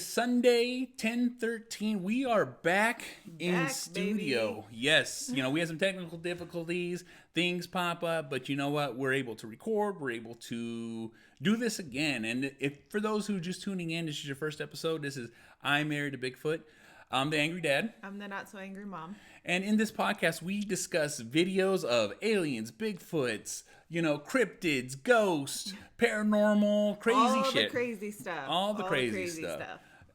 is Sunday, 10/13. We are back in studio. Baby. Yes, we had some technical difficulties. Things pop up, but you know what? We're able to record. We're able to do this again. And if for those who are just tuning in, this is your first episode. This is I Married A Bigfoot. I'm the angry dad. I'm the not so angry mom. And in this podcast, we discuss videos of aliens, Bigfoots, cryptids, ghosts, paranormal, crazy shit. All the crazy stuff. All the crazy stuff.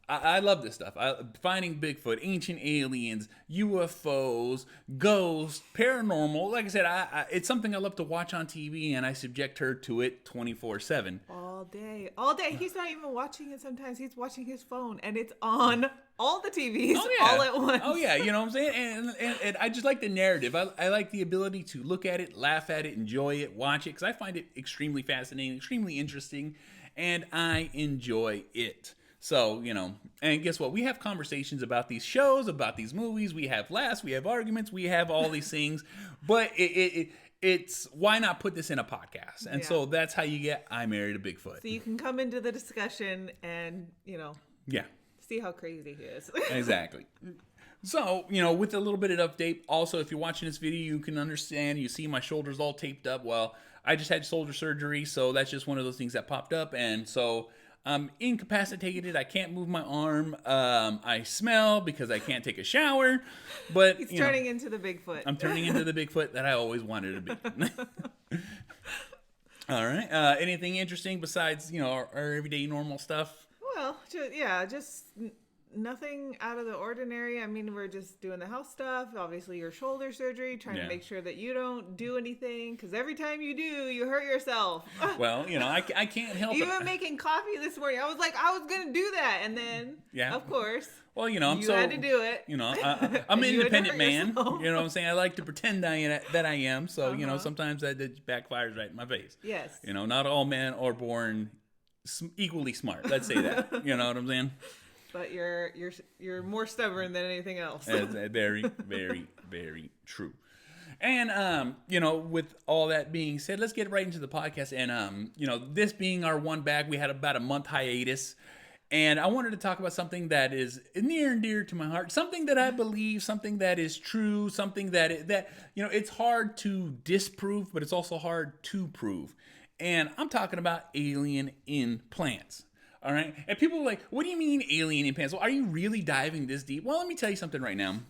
I love this stuff. Finding Bigfoot, ancient aliens, UFOs, ghosts, paranormal. Like I said, it's something I love to watch on TV, and I subject her to it 24/7. All day. He's not even watching it sometimes. He's watching his phone, and it's on all the TVs all at once. Oh, yeah. You know what I'm saying? And I just like the narrative. I like the ability to look at it, laugh at it, enjoy it, watch it, because I find it extremely fascinating, extremely interesting, and I enjoy it. So, and guess what? We have conversations about these shows, about these movies. We have laughs, we have arguments, we have all these things. But it's why not put this in a podcast? And so that's how you get I Married A Bigfoot. So you can come into the discussion and, see how crazy he is. Exactly. So, with a little bit of update, also, if you're watching this video, you can understand, you see my shoulders all taped up. Well, I just had shoulder surgery, so that's just one of those things that popped up. And so I'm incapacitated. I can't move my arm. I smell because I can't take a shower. But he's turning into the Bigfoot. I'm turning into the Bigfoot that I always wanted to be. All right. Anything interesting besides our everyday normal stuff? Well, just nothing out of the ordinary. I mean, we're just doing the house stuff. Obviously, your shoulder surgery, trying to make sure that you don't do anything. Because every time you do, you hurt yourself. Well, I can't help it. Even making coffee this morning, I was like, I was going to do that. And then, of course, well, you had to do it. I'm an independent man. You know what I'm saying? I like to pretend that I am. So, sometimes that backfires right in my face. Yes. Not all men are born equally smart. Let's say that. You know what I'm saying? But you're more stubborn than anything else. That's very, very, very true. And with all that being said, let's get right into the podcast. And this being our one back, we had about a month hiatus, and I wanted to talk about something that is near and dear to my heart, something that I believe, something that is true, something that it's hard to disprove, but it's also hard to prove. And I'm talking about alien implants. All right. And people are like, what do you mean alien implants? Well, are you really diving this deep? Well, let me tell you something right now.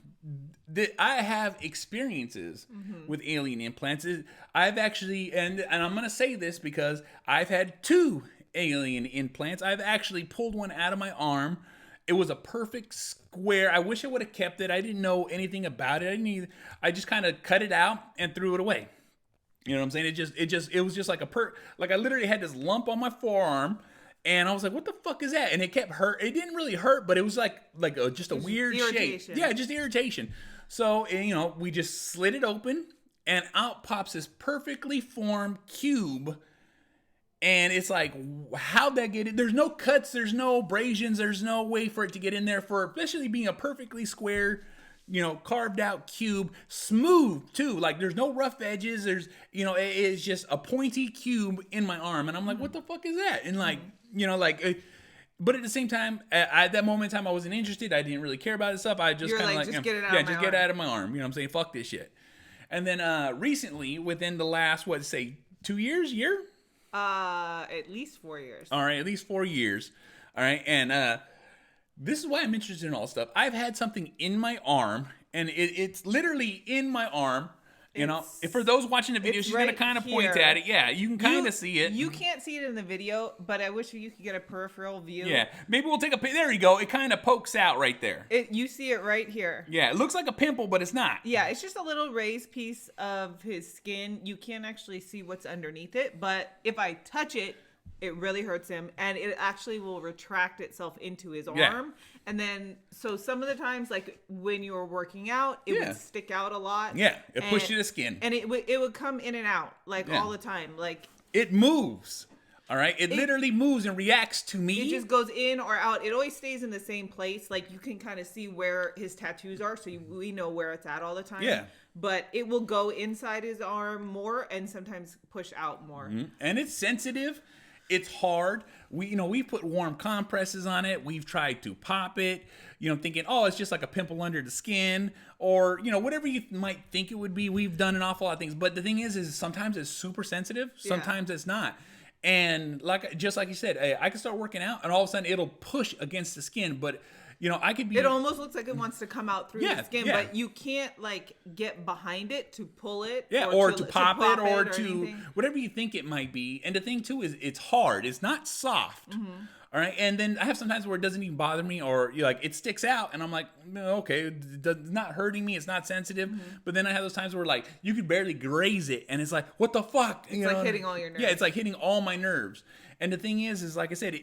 I have experiences with alien implants. I've actually, and I'm going to say this because I've had 2 alien implants. I've actually pulled one out of my arm. It was a perfect square. I wish I would have kept it. I didn't know anything about it. I just kind of cut it out and threw it away. You know what I'm saying? It was just like like I literally had this lump on my forearm. And I was like, what the fuck is that? And it kept hurt. It didn't really hurt, but it was just a weird irritation. shape. Yeah, just irritation. So, we just slid it open, and out pops this perfectly formed cube. And it's like, how'd that get in? There's no cuts. There's no abrasions. There's no way for it to get in there, especially being a perfectly square, carved out cube, smooth too. Like there's no rough edges. There's, it's just a pointy cube in my arm. And I'm like, what the fuck is that? And but at the same time, at that moment in time, I wasn't interested. I didn't really care about this stuff. I just kind of just get it out of my arm. Just get it out of my arm. You know what I'm saying? Fuck this shit. And then recently, within the last, 2 years, year? At least 4 years. All right, at least 4 years. All right, and this is why I'm interested in all stuff. I've had something in my arm, and it's literally in my arm. If for those watching the video, she's going to kind of point at it. Yeah, you can kind of see it. You can't see it in the video, but I wish you could get a peripheral view. Yeah, maybe we'll take a there you go. It kind of pokes out right there. You see it right here. Yeah, it looks like a pimple, but it's not. Yeah, it's just a little raised piece of his skin. You can't actually see what's underneath it, but if I touch it, it really hurts him, and it actually will retract itself into his arm. And then, so some of the times, like when you were working out, it would stick out a lot. Yeah, it pushed you to skin. And it would come in and out, all the time. Like it moves. All right? It literally moves and reacts to me. It just goes in or out. It always stays in the same place. Like you can kind of see where his tattoos are, so we know where it's at all the time. Yeah. But it will go inside his arm more and sometimes push out more. Mm-hmm. And it's sensitive. It's hard. We've put warm compresses on it. We've tried to pop it, thinking, oh, it's just like a pimple under the skin, or, whatever you might think it would be. We've done an awful lot of things. But the thing is sometimes it's super sensitive. Sometimes it's not. And just like you said, I can start working out and all of a sudden it'll push against the skin. But, I could be... It almost looks like it wants to come out through the skin, but you can't get behind it to pull it. Yeah, or to pop it or to anything. Whatever you think it might be. And the thing too is it's hard. It's not soft. Mm-hmm. All right. And then I have some times where it doesn't even bother me, or it sticks out and I'm like, okay, it's not hurting me. It's not sensitive. Mm-hmm. But then I have those times where you could barely graze it and it's like, what the fuck? It's like hitting all your nerves. Yeah, it's like hitting all my nerves. And the thing is like I said,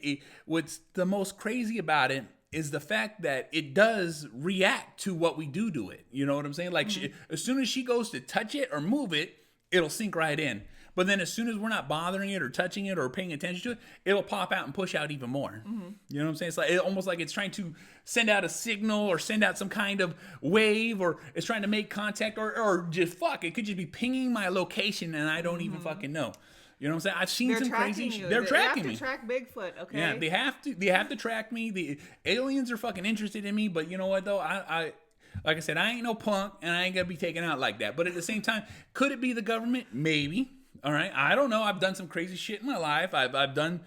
what's the most crazy about it is the fact that it does react to what we do to it. You know what I'm saying? Like as soon as she goes to touch it or move it, it'll sink right in. But then as soon as we're not bothering it or touching it or paying attention to it, it'll pop out and push out even more. Mm-hmm. You know what I'm saying? It's almost like it's trying to send out a signal or send out some kind of wave, or it's trying to make contact, or just it could just be pinging my location and I don't even fucking know. You know what I'm saying? I've seen some crazy shit. They're tracking me. They have to track Bigfoot, okay? Yeah, they have to. They have to track me. The aliens are fucking interested in me, but you know what though? I like I said, I ain't no punk, and I ain't gonna be taken out like that. But at the same time, could it be the government? Maybe. All right, I don't know. I've done some crazy shit in my life. I've done,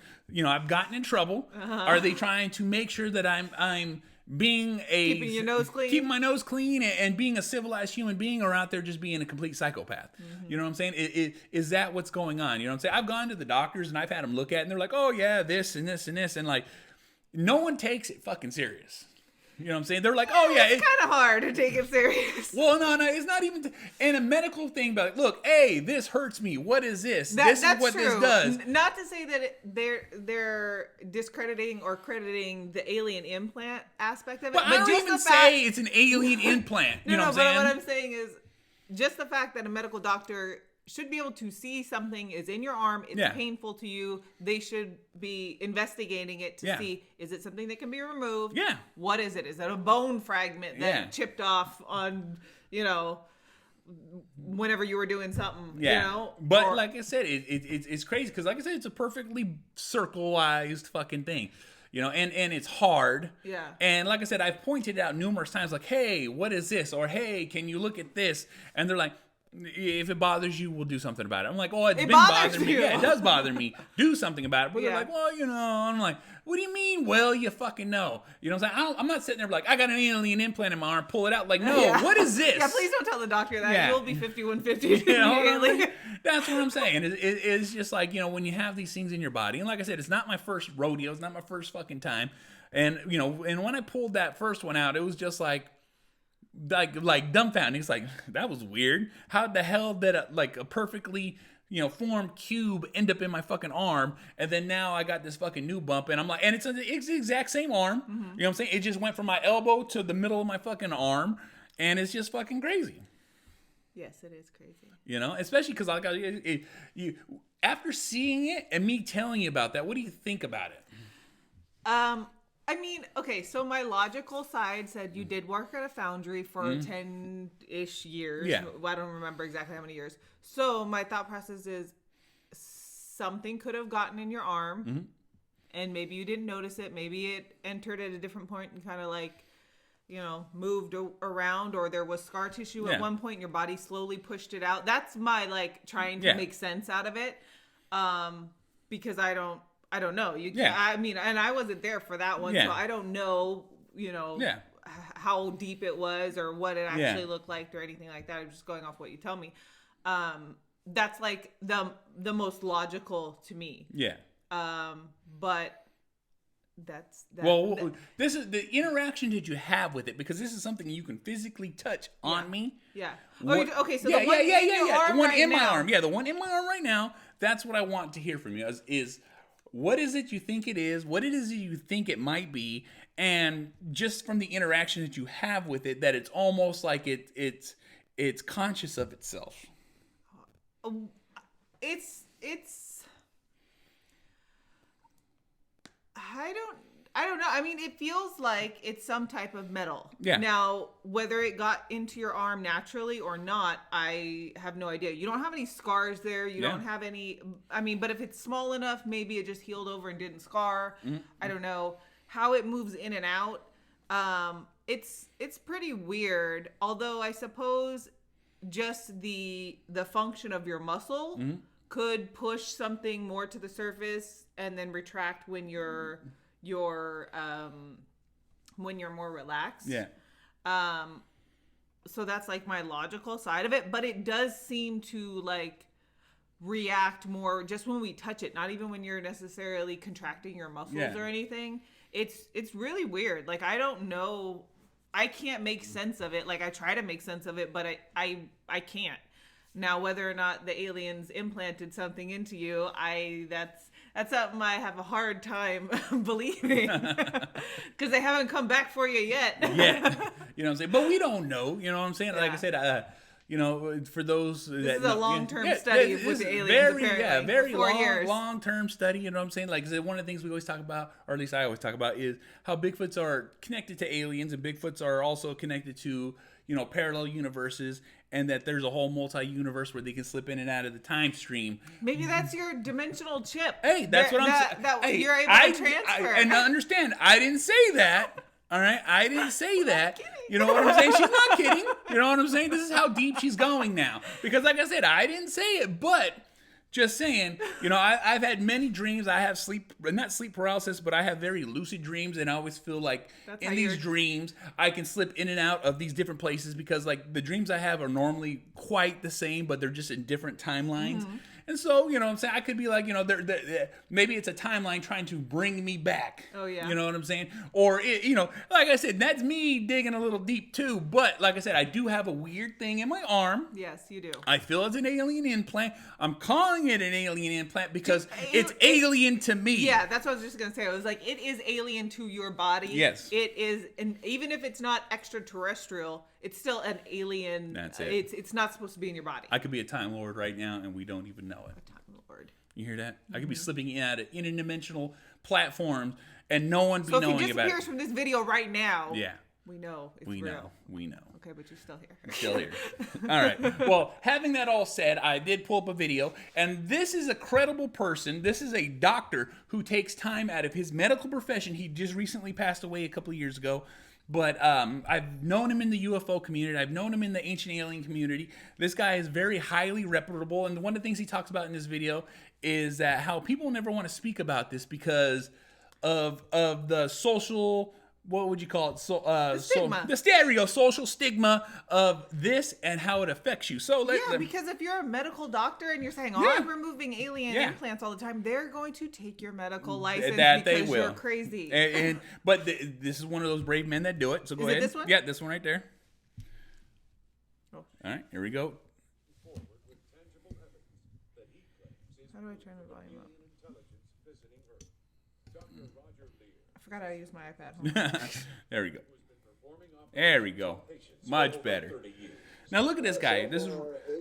I've gotten in trouble. Uh-huh. Are they trying to make sure that I'm being keeping your nose clean, keeping my nose clean, and being a civilized human being, or out there just being a complete psychopath? Mm-hmm. You know what I'm saying? Is that what's going on? You know what I'm saying? I've gone to the doctors and I've had them look at it and they're like, oh yeah, this and this and this, and no one takes it fucking serious. You know what I'm saying? They're like, oh yeah, it's kind of hard to take it serious. Well, no, it's not even. And a medical thing, but look, hey, this hurts me. What is this? This is what this does. Not to say that they're discrediting or crediting the alien implant aspect of it. But I don't even say it's an alien implant. You know what I'm saying? But what I'm saying is just the fact that a medical doctor should be able to see something is in your arm, it's painful to you. They should be investigating it to see, is it something that can be removed? Yeah. What is it? Is it a bone fragment that chipped off on, whenever you were doing something, But like I said, it's crazy because like I said, it's a perfectly circleized fucking thing. And it's hard. Yeah. And like I said, I've pointed out numerous times, like, hey, what is this? Or hey, can you look at this? And they're like, if it bothers you, we'll do something about it. I'm like, oh, it's been bothering me. Yeah, it does bother me. Do something about it. But they're like, well, I'm like, what do you mean? Well, you fucking know. You know what I'm saying? I'm not sitting there like, I got an alien implant in my arm, pull it out. Like, no, what is this? Yeah, please don't tell the doctor that. Yeah. You'll be 5150. That's what I'm saying. It's just like, when you have these things in your body. And like I said, it's not my first rodeo. It's not my first fucking time. And, and when I pulled that first one out, it was just like dumbfounded. He's like, that was weird. How the hell did a perfectly formed cube end up in my fucking arm? And then now I got this fucking new bump, and I'm like, and it's the exact same arm. Mm-hmm. You know what I'm saying? It just went from my elbow to the middle of my fucking arm, and it's just fucking crazy. Yes, it is crazy. Especially because you after seeing it and me telling you about that, what do you think about it? I mean, okay, so my logical side said you did work at a foundry for 10-ish years. Yeah. I don't remember exactly how many years. So my thought process is something could have gotten in your arm, and maybe you didn't notice it. Maybe it entered at a different point and kind of moved around, or there was scar tissue at one point and your body slowly pushed it out. That's my trying to make sense out of it, because I don't know. I mean, and I wasn't there for that one, so I don't know, how deep it was or what it actually looked like or anything like that. I'm just going off what you tell me. That's the most logical to me. Yeah. But that's that. Well, this is the interaction that you have with it, because this is something you can physically touch on me. Yeah. Okay. So the one in my arm. Yeah, the one in my arm right now. That's what I want to hear from you. Is what is it you think it is? What it is you think it might be? And just from the interaction that you have with it, that it's almost like it's conscious of itself. I don't know. I mean, it feels like it's some type of metal. Yeah. Now, whether it got into your arm naturally or not, I have no idea. You don't have any scars there. You don't have any. I mean, but if it's small enough, maybe it just healed over and didn't scar. Mm-hmm. I don't know how it moves in and out. It's pretty weird. Although I suppose just the function of your muscle could push something more to the surface and then retract when you're more relaxed. Yeah. So that's like my logical side of it, but it does seem to like react more just when we touch it, not even when you're necessarily contracting your muscles or anything. It's really weird. Like, I don't know. I can't make sense of it. Like, I try to make sense of it, but I can't. Now, whether or not the aliens implanted something into you, that's something I have a hard time believing because they haven't come back for you yet. Yeah, you know what I'm saying? But we don't know. You know what I'm saying? Like I said, you know, for those this is a long-term study with the aliens. Very long-term study. You know what I'm saying? Like I said, one of the things we always talk about, or at least I always talk about, is how Bigfoots are connected to aliens, and Bigfoots are also connected to, you know, parallel universes, and that there's a whole multi-universe where they can slip in and out of the time stream. Maybe that's your dimensional chip. Hey, that's what I'm saying. That you're able to transfer. And understand, I didn't say that. All right, I didn't say that. You know what I'm saying? She's not kidding. You know what I'm saying? This is how deep she's going now. Because like I said, I didn't say it, but just saying, you know, I've had many dreams. I have not sleep paralysis, but I have very lucid dreams, and I always feel like in these dreams, I can slip in and out of these different places because like the dreams I have are normally quite the same, but they're just in different timelines. Mm-hmm. And so, you know what I'm saying? I could be like, you know, maybe it's a timeline trying to bring me back. Oh, yeah. You know what I'm saying? Or, you know, like I said, that's me digging a little deep too. But like I said, I do have a weird thing in my arm. Yes, you do. I feel it's an alien implant. I'm calling it an alien implant because it's alien to me. Yeah, that's what I was just going to say. I was like, it is alien to your body. Yes. It is, and even if it's not extraterrestrial, it's still an alien. That's it. It's not supposed to be in your body. I could be a Time Lord right now, and we don't even know it. A Time Lord. You hear that? Mm-hmm. I could be slipping in out of interdimensional platforms, and no one be knowing about it. So if he disappears from this video right now, yeah, we know it's real. We know. Okay, but you're still here. Still here. All right. Well, having that all said, I did pull up a video, and this is a credible person. This is a doctor who takes time out of his medical profession. He just recently passed away a couple of years ago. But I've known him in the UFO community. I've known him in the ancient alien community. This guy is very highly reputable. And one of the things he talks about in this video is that how people never want to speak about this because of the social, what would you call it? The stigma. The social stigma of this and how it affects you. So because if you're a medical doctor and you're saying, I'm removing alien implants all the time, they're going to take your medical license because you're crazy. But this is one of those brave men that do it. So go ahead. Is it this one? Yeah, this one right there. Oh. All right, here we go. How do I turn the volume up? I forgot how to use my iPad. There we go. There we go. Much better. Now look at this guy. This is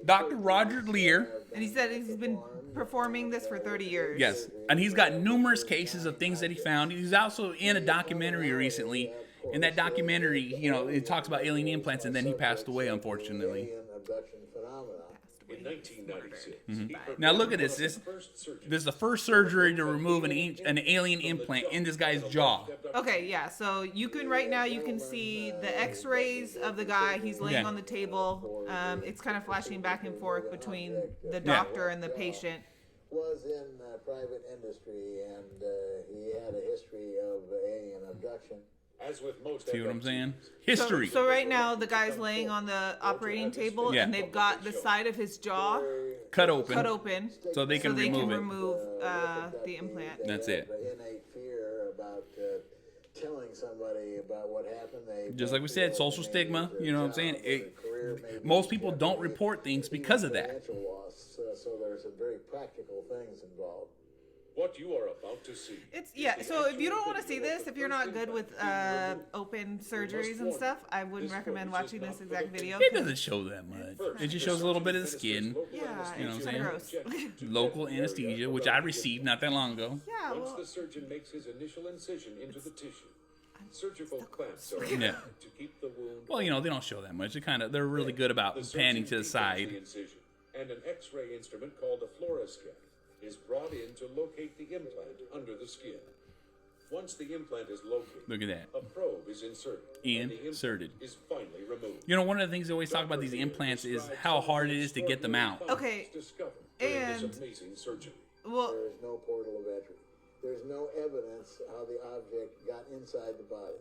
Dr. Roger Lear. And he said he's been performing this for 30 years. Yes. And he's got numerous cases of things that he found. He's also in a documentary recently. In that documentary, you know, it talks about alien implants, and then he passed away, unfortunately. In 1996. Mm-hmm. Now look at this. This is the first surgery to remove an alien implant in this guy's jaw. Okay, yeah. So you can see the X-rays of the guy. He's laying on the table. It's kind of flashing back and forth between the doctor and the patient. Was in private industry, and he had a history of alien abduction. As with most see what I'm saying? History. So right now the guy's laying on the operating table, and they've got the side of his jaw cut open, so they can remove the implant. That's it. Innate fear about telling somebody about what happened. Just like we said, social stigma. You know what I'm saying? Most people don't report things because of that. So there's some very practical things involved. What you are about to see. It's is yeah. the So if you actual don't want to see video of this, the if you're first not good with implant being removed. open We surgeries must and warn stuff, you, I wouldn't this recommend footage is watching not this for exact the video. It doesn't show that much. First, It just the shows a little bit of the surgeon skin. administers local Yeah, You know what I'm anesthesia saying? gross. injection to Local test the area anesthesia, which I around the received implant. not that long ago. Yeah, Once well, the surgeon makes his initial incision into the tissue, surgical clamps are Yeah. applied to keep the wound. Well, you know, they don't show that much. They're really good about The surgeon panning to the deepens side. The incision, and an X-ray instrument called a fluoroscope is brought in to locate the implant under the skin. Once the implant is located, Look at that. a probe is inserted. And the Inserted. implant is finally removed. You know, one of the things they always talk about these implants is how hard it is to get them out. Okay, And and- this amazing surgery. well, There is no portal of entry. There's no evidence how the object got inside the body.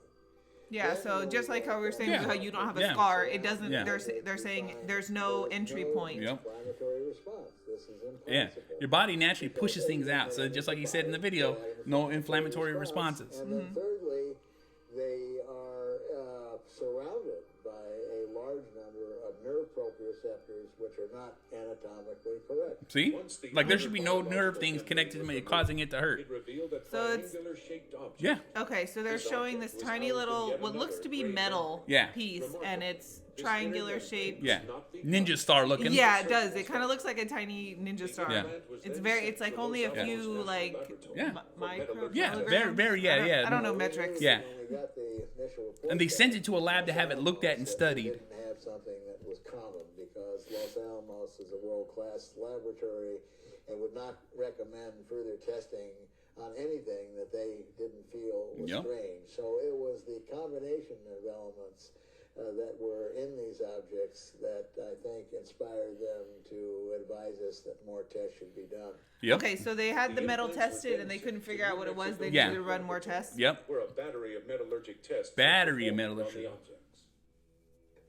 yeah. So just like how we were saying, Yeah. how you don't have a Yeah. scar, it doesn't. Yeah. They're saying there's no entry point. Yep. Inflammatory response. This is Yeah, impossible. your body naturally pushes things out. So just like you said in the video, no inflammatory responses. And then thirdly, they are surrounded by a large number of nerve proprioceptors which are not anatomically correct. See? Like there should be no nerve things connected to me causing it to hurt. It revealed a So it's- triangular-shaped object. Yeah. Okay, so they're showing this tiny little, what looks to be metal Yeah. piece, and it's triangular shaped. Yeah. Ninja star looking. Yeah, it does. It kind of looks like a tiny ninja star. Yeah. It's like only a few like Yeah. micro. Yeah, kilograms. very, yeah. I don't know metrics. Yeah. When we got the initial report And they back, sent it to a lab to have it looked at and we studied. didn't have something that was common because Los Alamos is a world-class laboratory and would not recommend further testing on anything that they didn't feel was Yep. strange. So it was the combination of elements that were in these objects that I think inspired them to advise us that more tests should be done. Yep. Okay, so they had the metal tested and they couldn't figure out what it was. They Yeah. needed to run more tests. Yep. Where a battery of metallurgic tests Battery of were performed on metallurgic. the objects.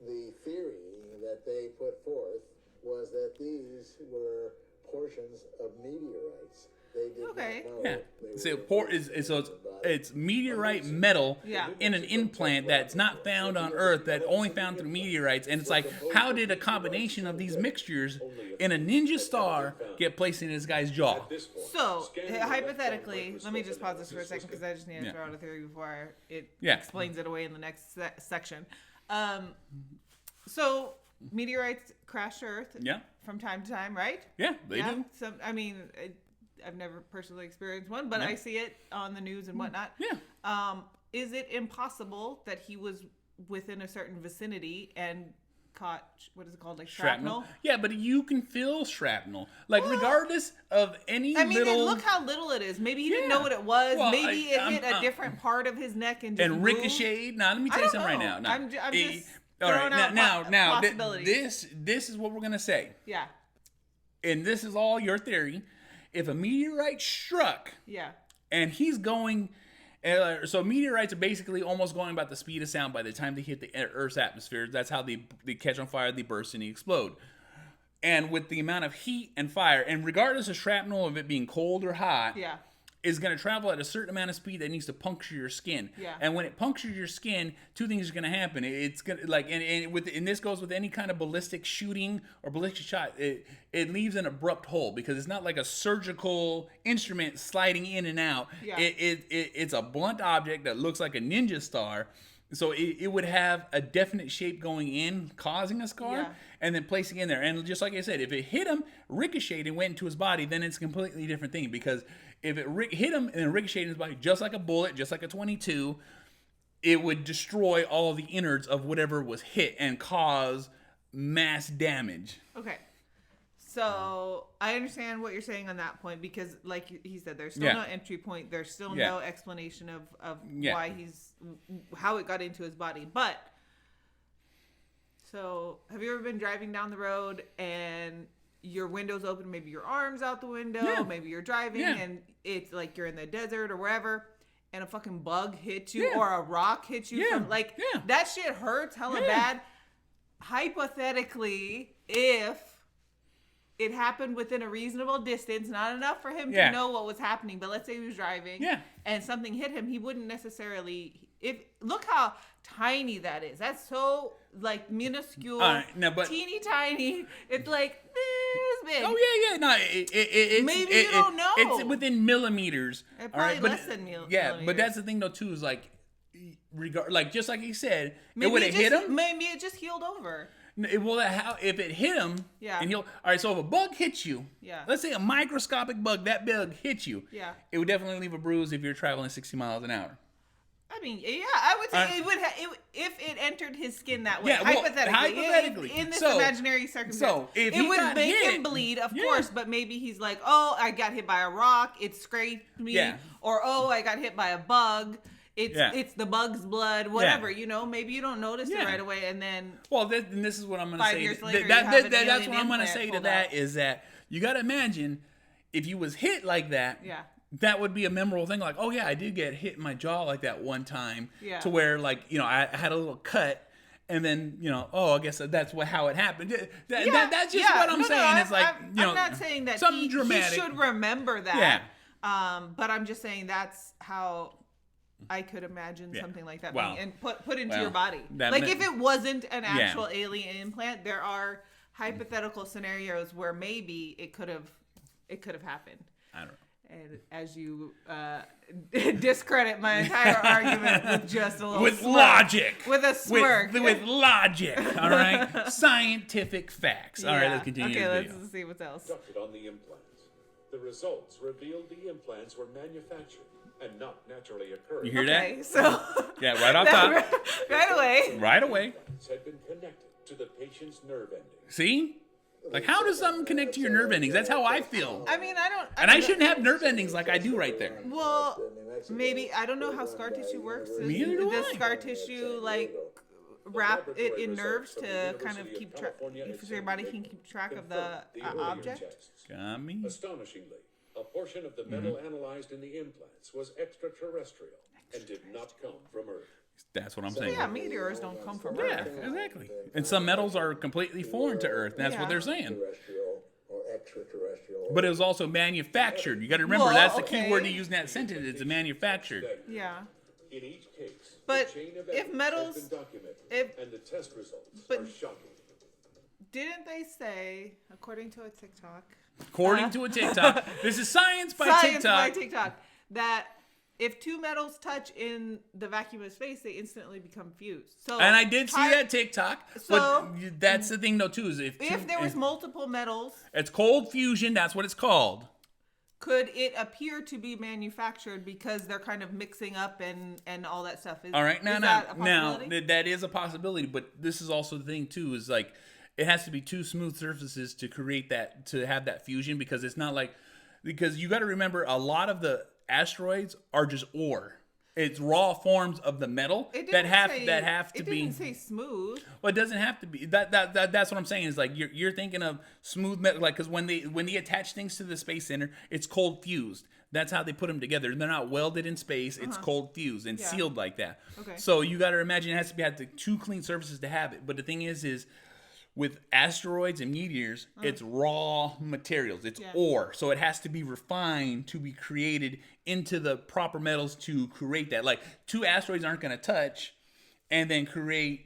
The theory that they put forth was that these were portions of meteorites. They did Okay. not know Yeah. they So were it's meteorite metal Yeah. in an implant that's not found on Earth, that only found through meteorites. And it's like, how did a combination of these mixtures in a ninja star get placed in this guy's jaw? At this point, So scanning the hypothetically, electron let me just pause this microscope for a second because I just need to Yeah. throw out a theory before it Yeah. explains it away in the next section. So meteorites crash to Earth Yeah. from time to time, right? Yeah, they do. So I mean, I've never personally experienced one, but Yeah. I see it on the news and whatnot. Yeah. Is it impossible that he was within a certain vicinity and caught what is it called, like shrapnel? Yeah, but you can feel shrapnel. Like, regardless of any I mean, little... and look how little it is. Maybe he didn't know Yeah. what it was. Well, Maybe it I'm- hit a different part of his neck and just and moved. ricocheted. Now, let me I tell you don't something right know. now. No. I'm just all right, throwing out now, possibilities. this is what we're gonna say, Yeah, and this is all your theory. If a meteorite struck yeah, and he's going, so meteorites are basically almost going about the speed of sound by the time they hit the Earth's atmosphere. That's how they catch on fire, they burst and they explode. And with the amount of heat and fire, and regardless of shrapnel of it being cold or hot, yeah. is going to travel at a certain amount of speed that needs to puncture your skin. Yeah. And when it punctures your skin, two things are going to happen. It's going to and this goes with any kind of ballistic shooting or ballistic shot. It leaves an abrupt hole because it's not like a surgical instrument sliding in and out. Yeah. It's a blunt object that looks like a ninja star. So it would have a definite shape going in, causing a scar, Yeah. and then placing in there. And just like I said, if it hit him, ricocheted, and went into his body, then it's a completely different thing. Because if it hit him and then ricocheted in his body, just like a bullet, just like a .22, it would destroy all the innards of whatever was hit and cause mass damage. Okay. So I understand what you're saying on that point because, like he said, there's still Yeah. no entry point. There's still Yeah. no explanation of Yeah. why how it got into his body. But so, have you ever been driving down the road and your window's open? Maybe your arm's out the window. Yeah. Maybe you're driving Yeah. and it's like you're in the desert or wherever. And a fucking bug hits you Yeah. or a rock hits you. Yeah. From, like Yeah. that shit hurts hella Yeah. bad. Hypothetically, if it happened within a reasonable distance, not enough for him Yeah. to know what was happening, but let's say he was driving Yeah. and something hit him, he wouldn't necessarily look how tiny that is. That's so like minuscule, All right, now, but- teeny tiny. It's like big. Oh yeah. No, Maybe you don't know. It's within millimeters. Probably less than millimeters. Yeah, but that's the thing though too is like, like just like you said, Maybe it would have hit him. Maybe it just healed over. Well, if it hit him, Yeah. and all right. So if a bug hits you, Yeah. let's say a microscopic bug, that bug hits you, Yeah. it would definitely leave a bruise if you're traveling 60 miles an hour. I mean, yeah, I would say it would if it entered his skin that way. Yeah, well, hypothetically, in this imaginary circumstance, so if it he would got make hit, him bleed, of yeah. course. But maybe he's like, oh, I got hit by a rock, it scraped me, Yeah. or oh, I got hit by a bug. It's the bug's blood, whatever, Yeah. Maybe you don't notice it right away, and then this is what I'm going to 5 say. years later, that's you have an what alien I'm going to implant say to pulled that out. is that you got to imagine if you was hit like that. Yeah. That would be a memorable thing. Like, oh yeah, I did get hit in my jaw like that one time. Yeah. To where like I had a little cut. And then, oh, I guess that's how it happened. That's just what I'm saying. It's like, I'm not saying that something dramatic. He should remember that. Yeah. But I'm just saying that's how I could imagine something like that Wow. being and put into Well, your body. that Like meant- if it wasn't an actual alien implant, there are hypothetical scenarios where maybe it could have happened. I don't know. And as you discredit my entire argument with just a little With smirk. logic. With a smirk. With logic. All right. Scientific facts. All right, let's continue Okay, the video. let's see what's else. Conducted on the implants. The results revealed the implants were manufactured and not naturally occurring. You hear Okay, that? so Yeah, right off top. right away. Right away. Implants had been connected to the patient's nerve endings. See? Like, how does something connect to your nerve endings? That's how I feel. I mean, I don't. And I shouldn't have nerve endings like I do right there. Well, maybe I don't know how scar tissue works. Neither do Does I. scar tissue like wrap it in nerves to kind of keep track, so your body can keep track of the earlier object? tests. Got me. Astonishingly, a portion of the metal analyzed in the implants was extraterrestrial and did not come from Earth. That's what I'm saying. Yeah, meteors don't come from Yeah, Earth. exactly. And some metals are completely foreign to Earth. That's what they're saying. Terrestrial or extraterrestrial. But it was also manufactured. You got to remember, Well, that's the key okay. word to use in that sentence. It's manufactured. Yeah. In each case, But the chain of if evidence metals- has been documented, if- and the test results but- are shocking. Didn't they say, according to a TikTok, According to a TikTok, this is science by science TikTok. by TikTok, that if two metals touch in the vacuum of space, they instantly become fused. So, And I did see that TikTok. So- but that's the thing, though, too, is if there was multiple metals, it's cold fusion. That's what it's called. could it appear to be manufactured because they're kind of mixing up and all that stuff? All right, is that a possibility? that is a possibility, but this is also the thing too. Is like it has to be two smooth surfaces to create that, to have that fusion, because it's not like, because you got to remember a lot of the asteroids are just ore. It's raw forms of the metal It that didn't have say- to be. It didn't say smooth. Well, it doesn't have to be. That's what I'm saying. Is like you're thinking of smooth metal, like, because when they attach things to the Space Center, it's cold fused. That's how they put them together. They're not welded in space. It's cold fused and sealed like that. Okay. So you got to imagine it has to have the two clean surfaces to have it. But the thing is with asteroids and meteors, it's raw materials. It's ore. So it has to be refined to be created into the proper metals to create that. Like, two asteroids aren't going to touch and then create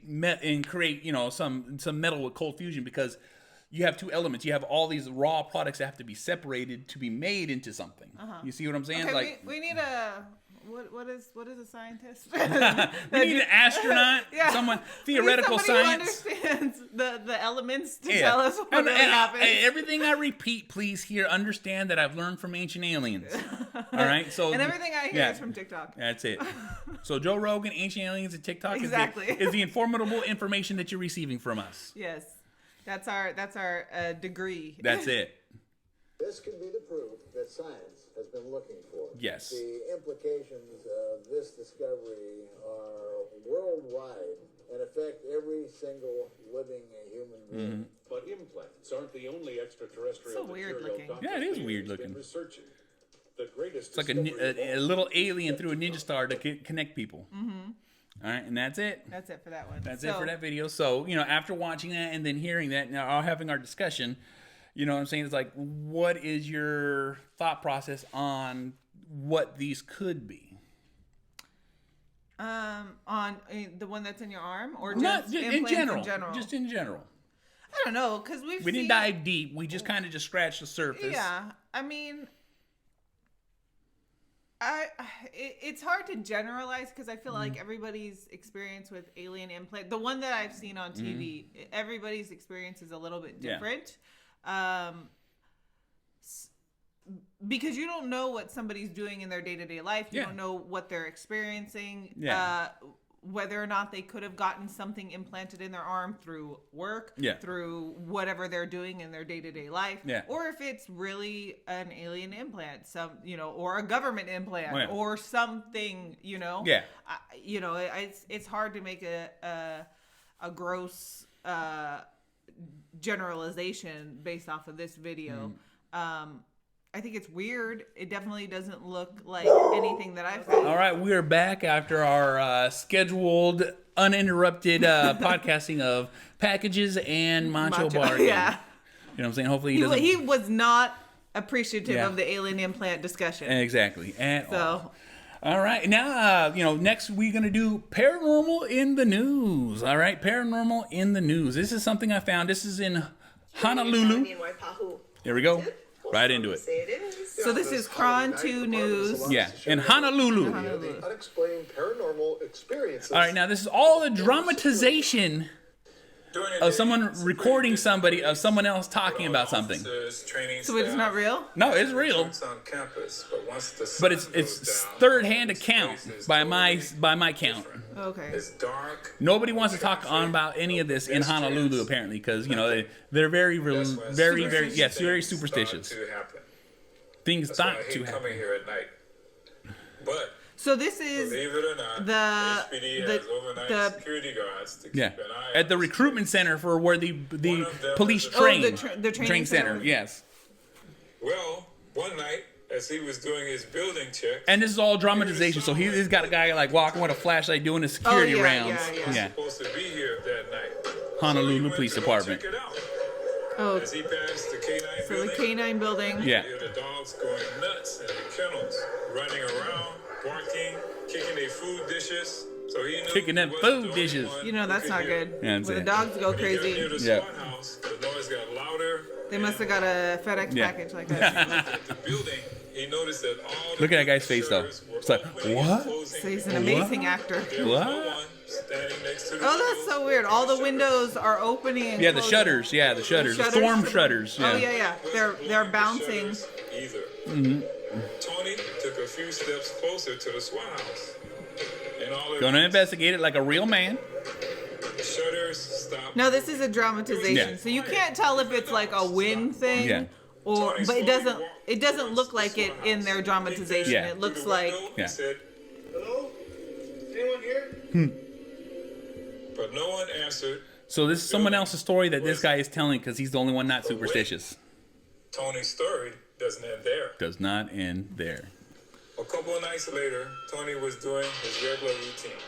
some metal with cold fusion, because you have two elements. You have all these raw products that have to be separated to be made into something. You see what I'm saying? Okay, like, we need a what is a scientist? we need an astronaut, someone theoretical we need science. who understands the elements to tell us what really happened. Everything I repeat, please here understand that I've learned from ancient aliens. All right, so And everything I hear is from TikTok. That's it. So Joe Rogan, ancient aliens, and TikTok Exactly. is the informative information that you're receiving from us. Yes, that's our degree. That's it. This can be the proof that science has been looking for. Yes. The implications of this discovery are worldwide and affect every single living human being. But implants aren't the only extraterrestrial So weird material looking. Dr. Yeah, it is Paving weird has been looking. researching. The greatest It's like discovery of a all little alien through a ninja star to connect people. All right, and that's it. That's it for that one. That's it for that video. So, after watching that and then hearing that, now having our discussion, you know what I'm saying? It's like, what is your thought process on what these could be? On the one that's in your arm, or Not just in implants general. in general? Just in general. I don't know, because We didn't dive deep. We just kind of just scratched the surface. Yeah, I mean, it's hard to generalize because I feel like everybody's experience with alien implant, the one that I've seen on TV, everybody's experience is a little bit different. Because you don't know what somebody's doing in their day-to-day life. You don't know what they're experiencing. Whether or not they could have gotten something implanted in their arm through work, through whatever they're doing in their day-to-day life, or if it's really an alien implant, or a government implant, or something, it's hard to make a gross generalization based off of this video. I think it's weird. It definitely doesn't look like anything that I've seen. All right, we are back after our scheduled, uninterrupted podcasting of packages and Macho Bargain. Yeah. You know what I'm saying? Hopefully he doesn't... He was not appreciative of the alien implant discussion. Exactly. All right. Now, next we're going to do Paranormal in the News. All right, Paranormal in the News. This is something I found. This is in Honolulu. There we go. Right into it. So this is Cron 2 News. Yeah, in Honolulu. Unexplained paranormal experiences. All right, now this is all the dramatization of someone recording somebody, of someone else talking about something. So it's not real? No, it's real. But it's third-hand account by my count. Okay. Nobody wants to talk on about any of this in Honolulu, apparently, because they're very superstitious. Things start to happen. Here at night. But so this is believe it or not, the has overnight security guards to keep an eye at the recruitment center for where the police train. The training center. Yes. Well, one night, as he was doing his building check, and this is all dramatization. So he's got a guy like walking with a flashlight doing his security rounds. Yeah. Supposed to be here that night. Honolulu Police Department. Oh, as he passed the K9 building. The K9 building. Yeah. The dogs going nuts in the kennels, running around, barking, kicking their food dishes. So he knew kicking them food dishes. That's not good. When the dogs go crazy. Near the SWAT house, the noise got louder. They must have got a FedEx package like that. At the building, he noticed that all look at that guy's face though. It's like, what? So he's an amazing actor. What? Oh, that's so weird. All the windows are opening and the shutters. Yeah, the shutters. The storm shutters. Yeah. Oh, yeah. They're bouncing. Tony took a few steps closer to the SWAT house. Gonna investigate it like a real man. The shutters stopped. No, this is a dramatization. So you can't tell if it's like a wind thing but it doesn't look like it in their dramatization. It looks like said, "Hello? Anyone here?" But no one answered. So this is someone else's story that this guy is telling because he's the only one not superstitious. Tony's story doesn't end there. Does not end there. A couple of nights later, Tony was doing his regular routine.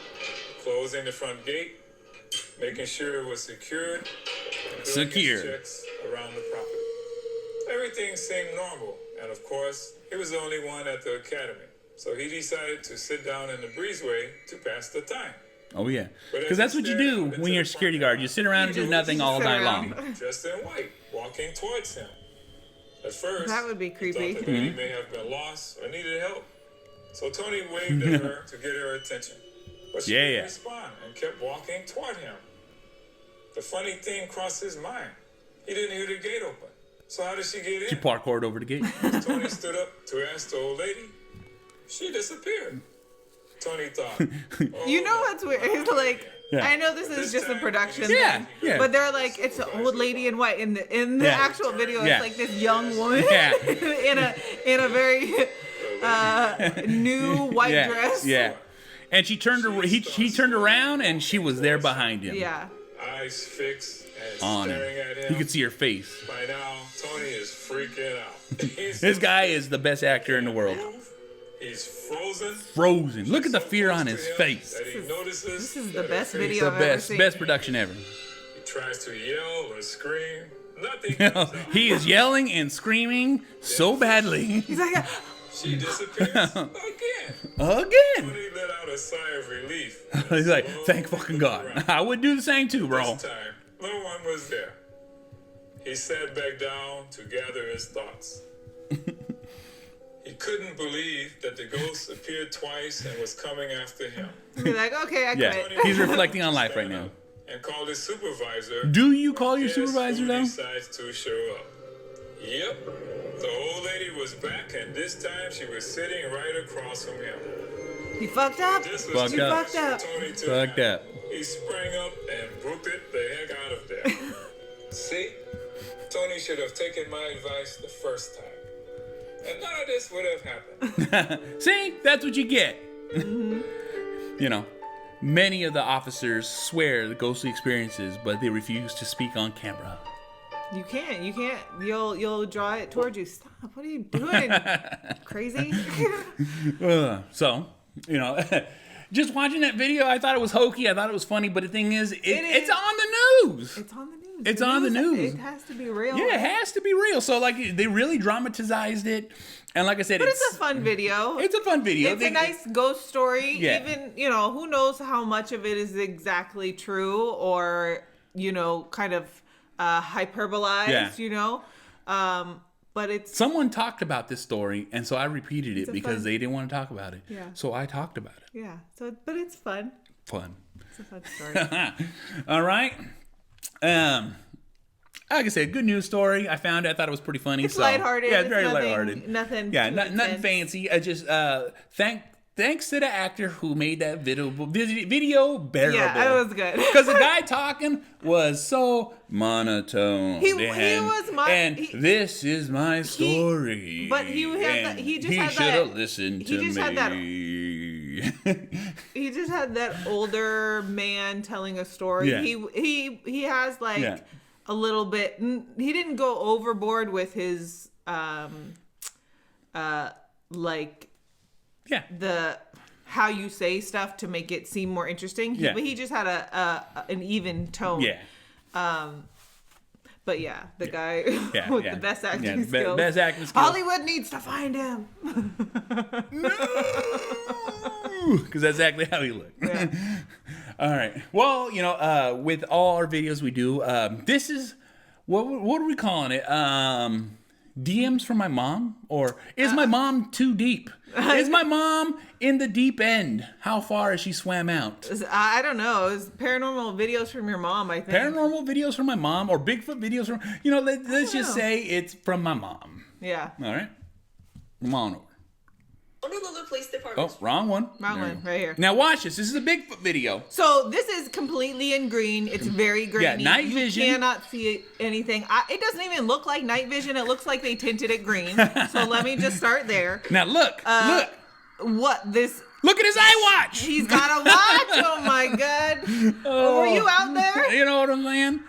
Closing the front gate, making sure it was secured, and doing his checks around the property. Everything seemed normal, and of course, he was the only one at the academy. So he decided to sit down in the breezeway to pass the time. Oh, yeah. Because that's what you do when you're a security guard. You sit around and do nothing all night long. Dressed in white, walking towards him. At first, that would be creepy. He thought the lady may have been lost or needed help. So Tony waved at her to get her attention. But she didn't respond and kept walking toward him. The funny thing crossed his mind. He didn't hear the gate open. So how did she get in? She parkoured over the gate. Tony stood up to ask the old lady. She disappeared. Tony thought, what's weird? It's like, I know this is just a production thing, but they're like, it's an old lady in white. In the actual video, it's like this young woman in a very new white dress. Yeah, and he turned around and she was there behind him. Yeah, eyes fixed and on staring him. At him. You could see her face. By now, Tony is freaking out. This guy is the best actor in the world. He's frozen. Frozen. Look at the fear on his face. This is the best video I've ever seen. Best production ever. He tries to yell or scream. Nothing. He is yelling and screaming so badly. He's like, she disappears again. Tony let out a sigh of relief. He's like, thank fucking God. I would do the same too, bro. This time, no one was there. he sat back down to gather his thoughts. He couldn't believe that the ghost appeared twice and was coming after him. Be like, okay, I Yeah, quit. he's reflecting on life right now. And called his supervisor. Do you call your Guess supervisor who though? decides to show up? Yep. The old lady was back, and this time she was sitting right across from him. You fucked up. This was Fucked too up. much Fucked up. for Tony to Fucked handle. up. He sprang up and booked it the heck out of there. See? Tony should have taken my advice the first time. And none of this would have happened. See, that's what you get. You know, many of the officers swear the ghostly experiences, but they refuse to speak on camera. You can't. You'll draw it towards you. Stop. What are you doing? Crazy. So, you know, just watching that video, I thought it was hokey. I thought it was funny, but the thing is, it's on the news. It's on the news. It's on the news. It has to be real. Yeah, it has to be real. So, like, they really dramatized it. And like I said, But it's a fun video. It's a fun video. It's a nice ghost story. Yeah. Even, who knows how much of it is exactly true or, kind of hyperbolized, but it's... Someone talked about this story, and so I repeated it because fun... they didn't want to talk about it. Yeah. So I talked about it. Yeah. But it's fun. Fun. It's a fun story. All right. Like I said, good news story. I found it. I thought it was pretty funny. It's lighthearted. Yeah, it's very nothing, lighthearted. Nothing. Yeah, too nothing intense. fancy. I just thanks to the actor who made that video bearable. Yeah, it was good. Because the guy talking was so monotone. He was and this is my story. But he should have listened to me. He just had that older man telling a story. Yeah. He has a little bit. He didn't go overboard with his the how you say stuff to make it seem more interesting. But he just had an even tone. Yeah. But yeah, the guy with the best acting skills. Best acting skills. Hollywood needs to find him. Because that's exactly how he looked. Yeah. All right. Well, with all our videos we do, this is what are we calling it? DMs from my mom, or is my mom too deep? Is my mom in the deep end? How far has she swam out? I don't know. It was paranormal videos from your mom, I think. Paranormal videos from my mom, or Bigfoot videos from, let's just say it's from my mom. Yeah. All right. Come on over. Honolulu Police Department. Oh, wrong one. Wrong one, right here. Now watch this. This is a Bigfoot video. So this is completely in green. It's very grainy. Yeah, night vision. You cannot see anything. It doesn't even look like night vision. It looks like they tinted it green. So let me just start there. Now look. What this? Look at his iWatch. He's got a watch. Oh my god. Were you out there? You know what I'm saying?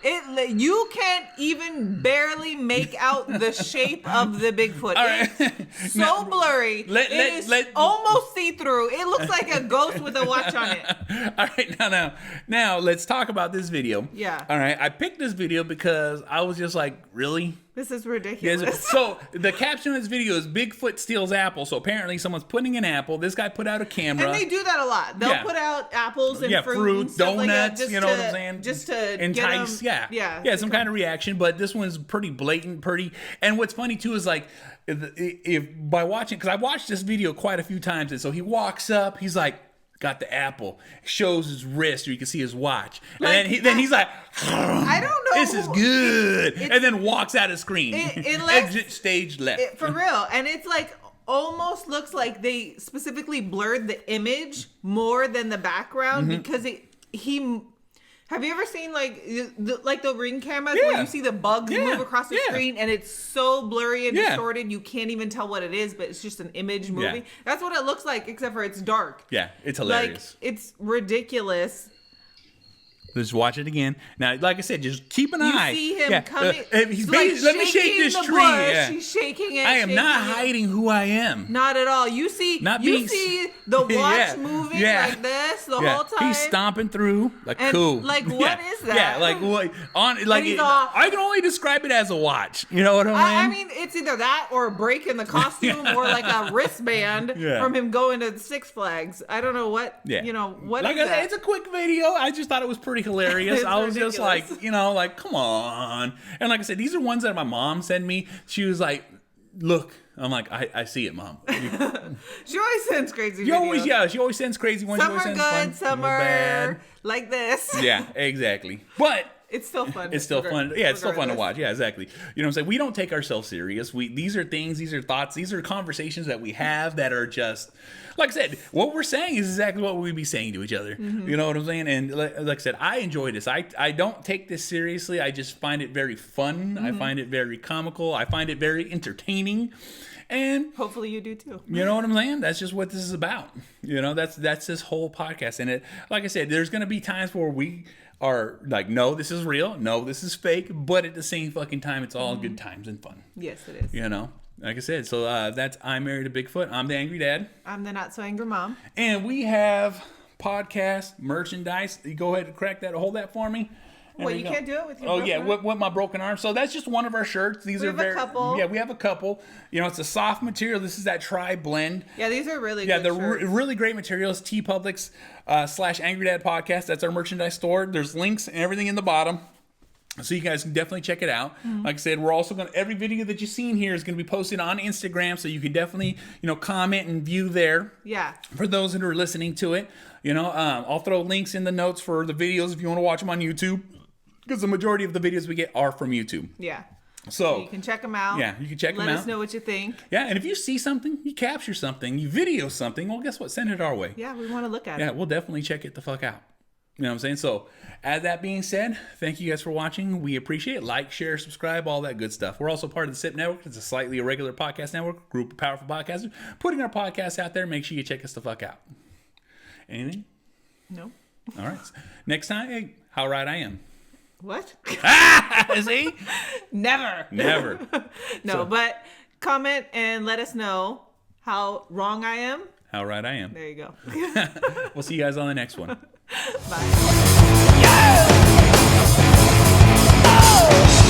You can't even barely make out the shape of the Bigfoot. Right. It's so blurry. It is almost see-through. It looks like a ghost with a watch on it. All right, now let's talk about this video. Yeah. All right, I picked this video because I was just like, really? This is ridiculous. Yes. So the caption of this video is Bigfoot steals apple. So apparently someone's putting an apple. This guy put out a camera. And they do that a lot. They'll put out apples and fruit and stuff donuts, like that, you know what I'm saying? Just to entice, get them, yeah, some kind of reaction. But this one's pretty blatant, And what's funny too is like, if by watching, because I watched this video quite a few times, and so he walks up, he's like, got the apple, shows his wrist, or you can see his watch, and then he's like, I don't know, this is good, and then walks out of screen. Exit stage left. For real, and it's like almost looks like they specifically blurred the image more than the background because he. Have you ever seen like the Ring cameras where you see the bugs move across the screen and it's so blurry and distorted you can't even tell what it is, but it's just an image moving? Yeah. That's what it looks like, except for it's dark. Yeah, it's hilarious. Like, it's ridiculous. Let's watch it again. Now, like I said, just keep an eye. You see him coming. He's like let me shake this the tree. Bush. Yeah. He's shaking it. I am not hiding who I am. Not at all. You see the watch moving like this the whole time. He's stomping through like cool. Like what is that? Yeah, like what I can only describe it as a watch. You know what I mean? I mean, it's either that or a break in the costume or like a wristband from him going to Six Flags. I don't know what. Yeah. What like is that? It's a quick video. I just thought it was pretty pretty hilarious. It's I was just ridiculous. like, you know, like, come on. And like I said, these are ones that my mom sent me. She was like, look. I'm like, I see it, Mom. She always sends crazy She videos. always sends crazy ones. Some She always are sends good, fun, some are bad. like this. Yeah, exactly. But It's still fun. it's still fun. Yeah, it's still fun to regardless. watch. Yeah, exactly. You know what I'm saying? We don't take ourselves serious. These are things, these are thoughts, these are conversations that we have that are just, like I said, what we're saying is exactly what we'd be saying to each other. You know what I'm saying? And like I said, I enjoy this. I don't take this seriously. I just find it very fun. I find it very comical. I find it very entertaining. And Hopefully you do too. you know what I'm saying? That's just what this is about. You know, that's this whole podcast. And it, like I said, there's going to be times where we are like, no, this is real. No, this is fake. But at the same fucking time, it's all good times and fun. Yes, it is. You know, like I said. So that's I'm Married a Bigfoot. I'm the Angry Dad. I'm the not so angry mom. And we have podcast merchandise. You go ahead and crack that. Hold that for me. There Well, we you go. can't do it with your Oh, broken yeah, arm? with my broken arm. So that's just one of our shirts. These We are have a very couple. Yeah, we have a couple. You know, it's a soft material. This is that tri-blend. Yeah, these are really Yeah, good they're shirts. really great materials. TeePublic's / Angry Dad Podcast. That's our merchandise store. There's links and everything in the bottom. So you guys can definitely check it out. Like I said, we're also every video that you've seen here is going to be posted on Instagram. So you can definitely, comment and view there. Yeah. For those that are listening to it, I'll throw links in the notes for the videos if you want to watch them on YouTube. Because the majority of the videos we get are from YouTube. Yeah. So You can check them out. Yeah, you can check them Let out. us know what you think. Yeah, and if you see something, you capture something, you video something, well, guess what? Send it our way. Yeah, we want to look at Yeah, it. we'll definitely check it the fuck out. You know what I'm saying? So, as that being said, thank you guys for watching. We appreciate it. Like, share, subscribe, all that good stuff. We're also part of the SIP Network. It's a slightly irregular podcast network, group of powerful podcasters. Putting our podcasts out there, make sure you check us the fuck out. Anything? No. All right. Next time, hey, how right I am. What? See? Never. Never. No, but comment and let us know how wrong I am. How right I am. There you go. We'll see you guys on the next one. Bye. Oh!